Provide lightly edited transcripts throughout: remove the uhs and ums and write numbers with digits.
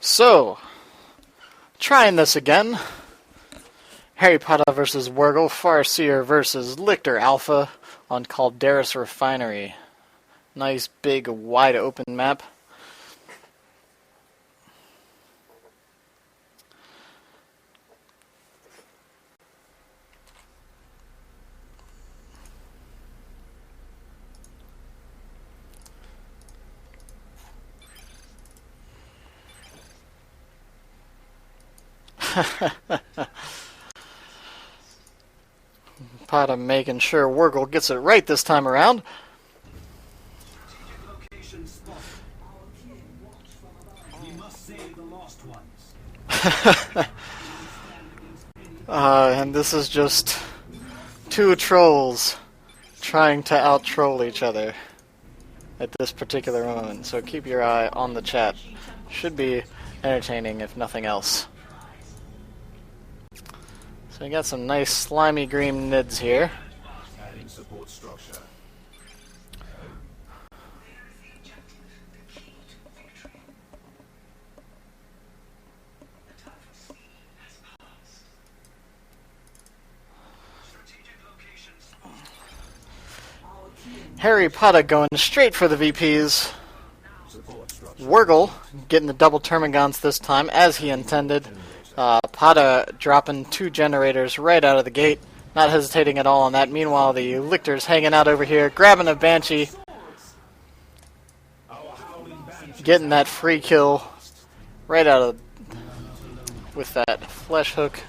So, trying this again. HarrehPottah versus Wurgl, Farseer versus Lictor Alpha on Calderis Refinery. Nice, big, wide open map. Pottah making sure Wurgl gets it right this time around. And this is just two trolls trying to out-troll each other at this particular moment. So keep your eye on the chat. Should be entertaining if nothing else. So we got some nice slimy green nids here. Adding support structure. HarrehPottah going straight for the VPs. Wurgl getting the double termagants this time as he intended. Pottah dropping 2 generators right out of the gate, not hesitating at all on that. Meanwhile, the Lictor's hanging out over here, grabbing a Banshee, getting that free kill right out of with that flesh hook.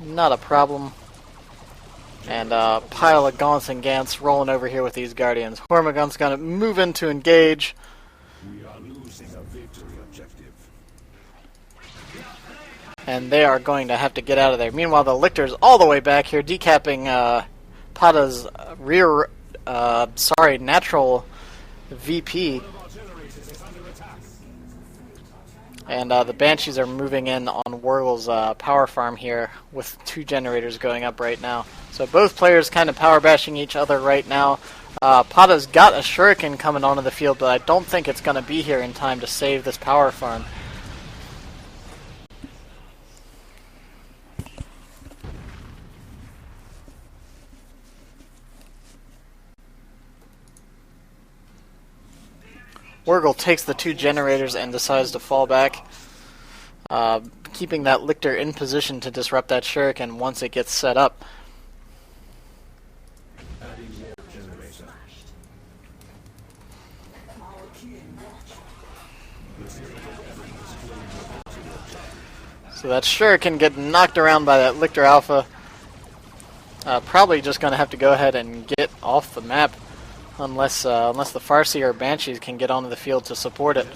Not a problem. And a pile of gaunts and gants rolling over here with these Guardians. Hormagaun's going to move in to engage. We are losing a victory objective. And they are going to have to get out of there. Meanwhile, the Lictor's all the way back here, decapping Pottah's natural VP. And the Banshees are moving in on Wurgl's power farm here with 2 generators going up right now. So both players kind of power bashing each other right now. Pottah's got a Shuriken coming onto the field, but I don't think it's going to be here in time to save this power farm. Wurgl takes the 2 generators and decides to fall back, keeping that Lictor in position to disrupt that Shuriken once it gets set up. So that Shuriken getting knocked around by that Lictor Alpha. Probably just going to have to go ahead and get off the map. Unless the Farseer or Banshees can get onto the field to support it.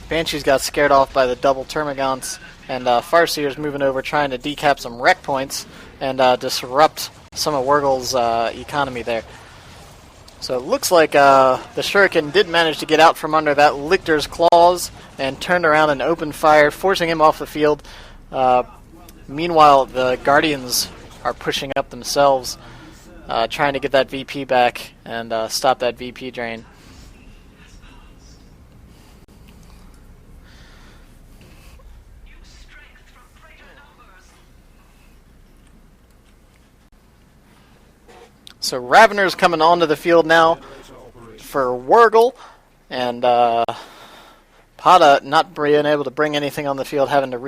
Banshees got scared off by the double Termagants, and Farseer's moving over trying to decap some wreck points and disrupt some of Wurgl's economy there. So it looks like the Shuriken did manage to get out from under that Lictor's claws and turned around and opened fire, forcing him off the field. Meanwhile, the Guardians are pushing up themselves, trying to get that VP back and stop that VP drain. So Ravener's coming onto the field now for Wurgl, and Pottah not being able to bring anything on the field, having to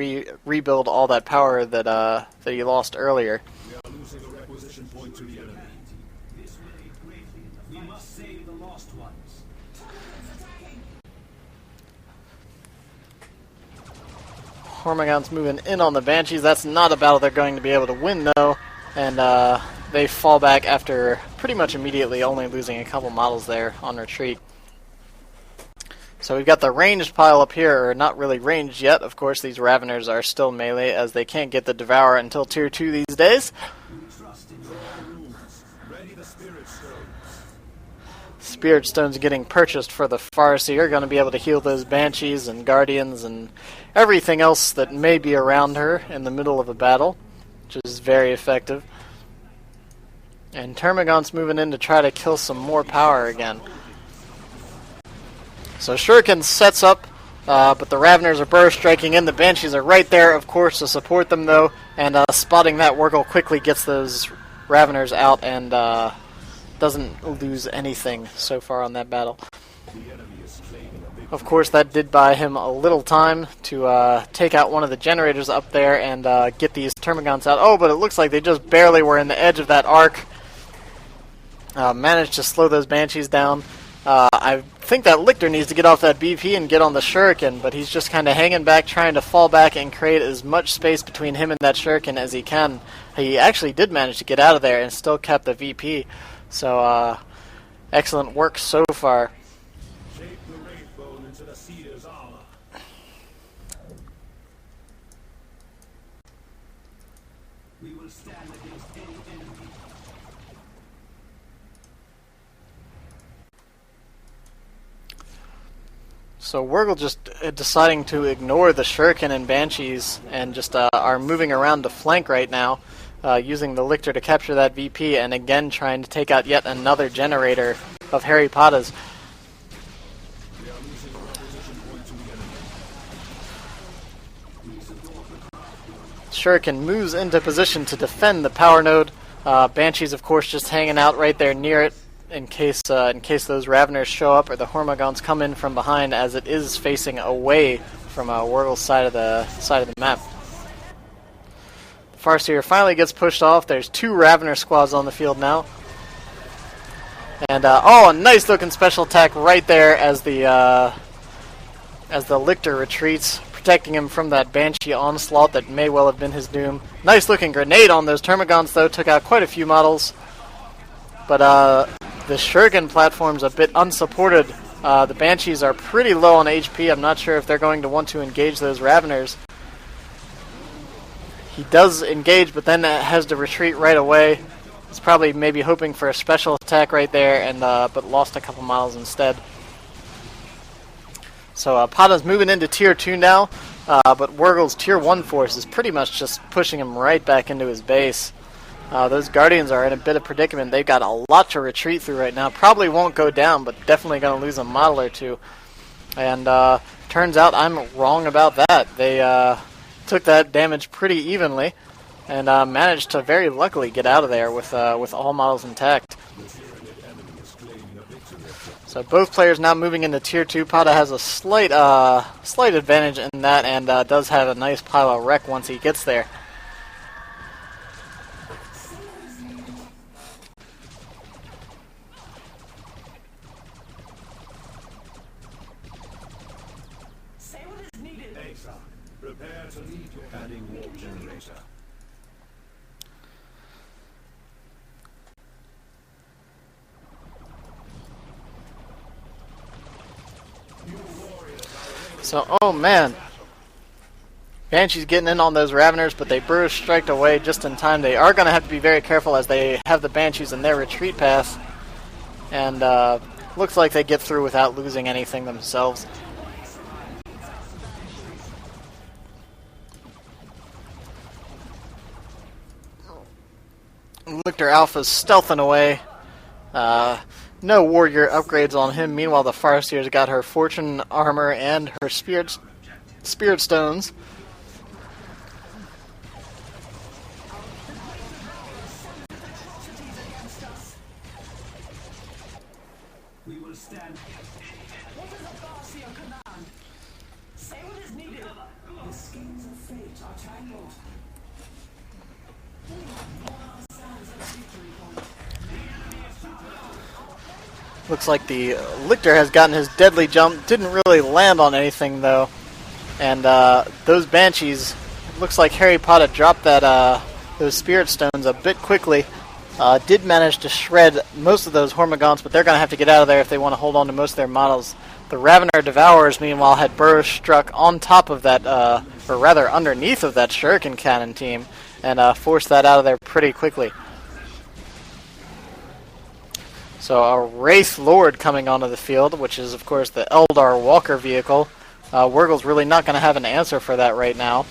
rebuild all that power that he lost earlier. We are losing a requisition point to the enemy. This will aid greatly. We must save the lost ones. Hormagaun's moving in on the Banshees. That's not a battle they're going to be able to win, though. And they fall back after pretty much immediately only losing a couple models there on retreat. So we've got the ranged pile up here, or not really ranged yet. Of course, these Raveners are still melee, as they can't get the Devourer until Tier 2 these days. Spirit Stones getting purchased for the Farseer, going to be able to heal those Banshees and Guardians and everything else that may be around her in the middle of a battle, which is very effective. And Termagant's moving in to try to kill some more power again. So Shuriken sets up but the Raveners are burst striking in. The Banshees are right there, of course, to support them, though. And spotting that, Wurgl quickly gets those Raveners out and doesn't lose anything so far on that battle. Of course, that did buy him a little time to take out one of the generators up there and get these Termagants out. Oh, but it looks like they just barely were in the edge of that arc. Managed to slow those Banshees down. I think that Lictor needs to get off that BP and get on the Shuriken, but he's just kind of hanging back, trying to fall back and create as much space between him and that Shuriken as he can. He actually did manage to get out of there and still kept the VP. So, excellent work so far. So Wurgl just deciding to ignore the Shuriken and Banshees and just are moving around to flank right now, using the Lictor to capture that VP and again trying to take out yet another generator of HarrehPottah's. Shuriken moves into position to defend the power node. Banshees, of course, just hanging out right there near it in case those Raveners show up or the Hormagaunts come in from behind, as it is facing away from Wurgl's side of the map. The Farseer finally gets pushed off. There's 2 Ravener squads on the field now. And oh, a nice looking special attack right there as the Lictor retreats, protecting him from that Banshee onslaught that may well have been his doom. Nice looking grenade on those Termagants, though, took out quite a few models. But the Shuriken platform's a bit unsupported. The Banshees are pretty low on HP. I'm not sure if they're going to want to engage those Raveners. He does engage, but then has to retreat right away. He's probably maybe hoping for a special attack right there, and but lost a couple models instead. So Pottah's moving into Tier 2 now, but Wurgl's Tier 1 force is pretty much just pushing him right back into his base. Those Guardians are in a bit of predicament. They've got a lot to retreat through right now. Probably won't go down, but definitely going to lose a model or two. And turns out I'm wrong about that. They took that damage pretty evenly and managed to very luckily get out of there with all models intact. So both players now moving into Tier 2. Pottah has a slight advantage in that and does have a nice pile of wreck once he gets there. Prepare to lead your adding warp generator. So, oh man. Banshee's getting in on those Raveners, but they burst strike away just in time. They are going to have to be very careful as they have the Banshees in their retreat path. And looks like they get through without losing anything themselves. Lictor Alpha's stealthing away. No warrior upgrades on him. Meanwhile, the Farseer's got her fortune armor and her spirit stones. We will stand. What is a Farseer command? Say what is needed. The skeins of fate are tangled. Looks like the Lictor has gotten his deadly jump. Didn't really land on anything, though. And those Banshees, looks like HarrehPottah dropped that those Spirit Stones a bit quickly. Did manage to shred most of those Hormagaunts, but they're going to have to get out of there if they want to hold on to most of their models. The Ravener Devourers, meanwhile, had burrow struck on top of that, or rather underneath of that Shuriken Cannon team, and forced that out of there pretty quickly. So a Wraith Lord coming onto the field, which is, of course, the Eldar Walker vehicle. Wurgl's really not going to have an answer for that right now.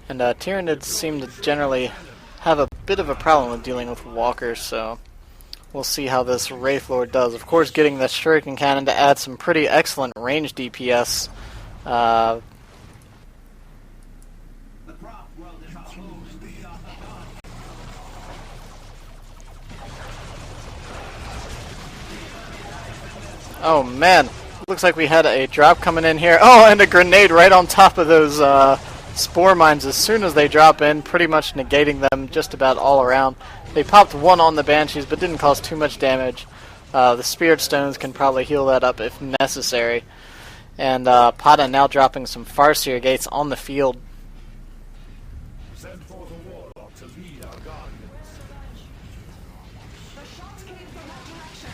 And Tyranids seem to generally have a bit of a problem with dealing with walkers, so we'll see how this Wraith Lord does. Of course, getting the Shuriken Cannon to add some pretty excellent range DPS. Oh man, looks like we had a drop coming in here. Oh, and a grenade right on top of those spore mines as soon as they drop in, pretty much negating them just about all around. They popped one on the Banshees, but didn't cause too much damage. The Spirit Stones can probably heal that up if necessary. And Pottah now dropping some Farseer Gates on the field. Send forth a warlock to lead our guardians. The shots came from that direction.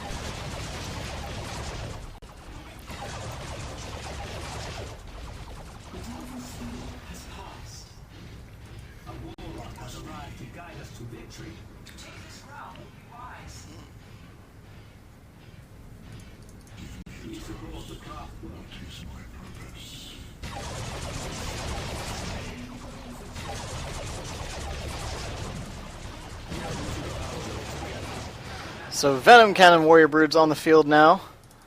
The time for sleep has passed. A warlock has arrived to guide us to victory. To take this ground will be wise. We support the craft world. So Venom Cannon Warrior Broods on the field now,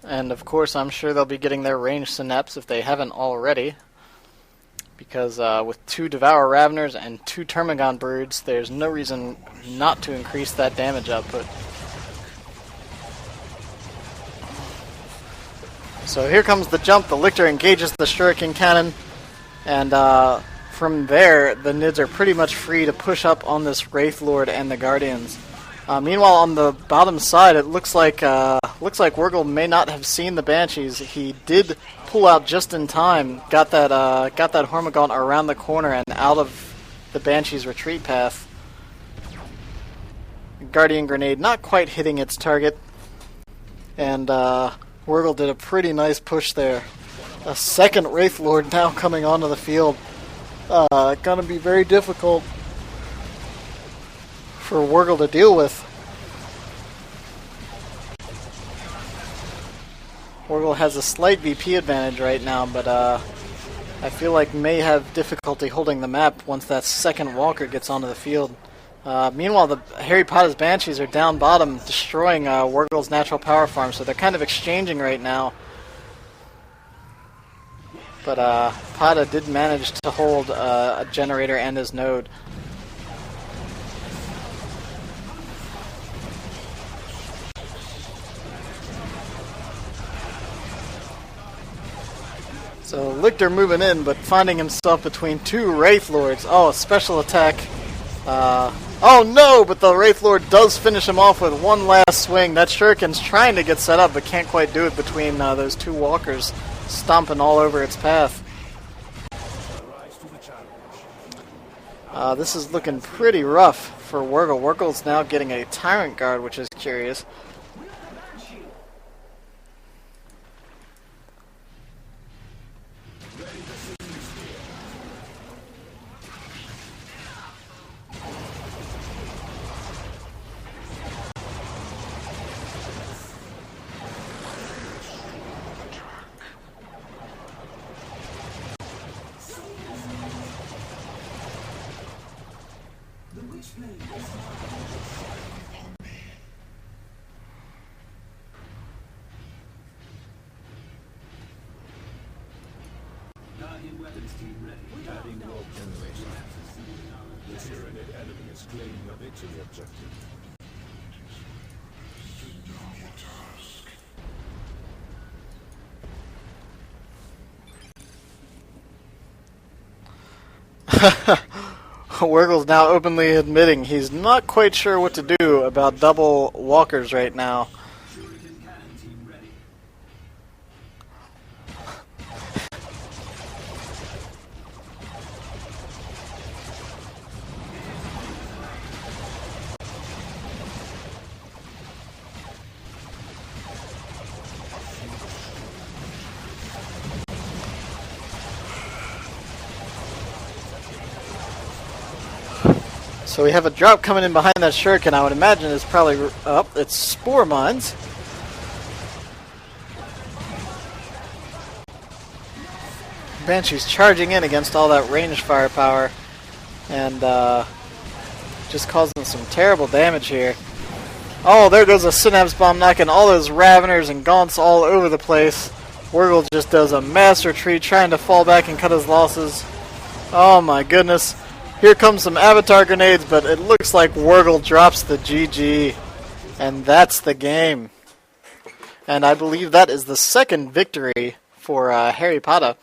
and of course I'm sure they'll be getting their ranged Synapse if they haven't already, because with 2 Devour Raveners and 2 Termagon Broods, there's no reason not to increase that damage output. So here comes the jump, the Lictor engages the Shuriken Cannon, and from there the Nids are pretty much free to push up on this Wraith Lord and the Guardians. Meanwhile, on the bottom side, it looks like Wurgl may not have seen the Banshees. He did pull out just in time, got that Hormigaunt around the corner and out of the Banshee's retreat path. Guardian Grenade not quite hitting its target, and Wurgl did a pretty nice push there. A second Wraith Lord now coming onto the field. Gonna be very difficult for Wurgl to deal with. Wurgl has a slight VP advantage right now, but I feel like may have difficulty holding the map once that second Walker gets onto the field. Meanwhile, the HarrehPottah's Banshees are down bottom, destroying Wurgl's natural power farm, so they're kind of exchanging right now. But Pottah did manage to hold a generator and his node. So Lictor moving in, but finding himself between 2 Wraith Lords. Oh, special attack. Oh no, but the Wraith Lord does finish him off with one last swing. That Shuriken's trying to get set up, but can't quite do it between those 2 walkers stomping all over its path. This is looking pretty rough for Wurgl. Wurgl's now getting a Tyrant Guard, which is curious. Weapons team ready. Adding warp generation. The Tyranid enemy is claiming a victory objective. Wurgl's now openly admitting he's not quite sure what to do about double walkers right now. So we have a drop coming in behind that Shuriken. I would imagine it's probably up. It's Spore Mines. Banshee's charging in against all that ranged firepower. And just causing some terrible damage here. Oh, there goes a Synapse Bomb, knocking all those Raveners and Gaunts all over the place. Wurgl just does a mass retreat, trying to fall back and cut his losses. Oh my goodness. Here comes some Avatar Grenades, but it looks like Wurgl drops the GG. And that's the game. And I believe that is the second victory for HarrehPottah.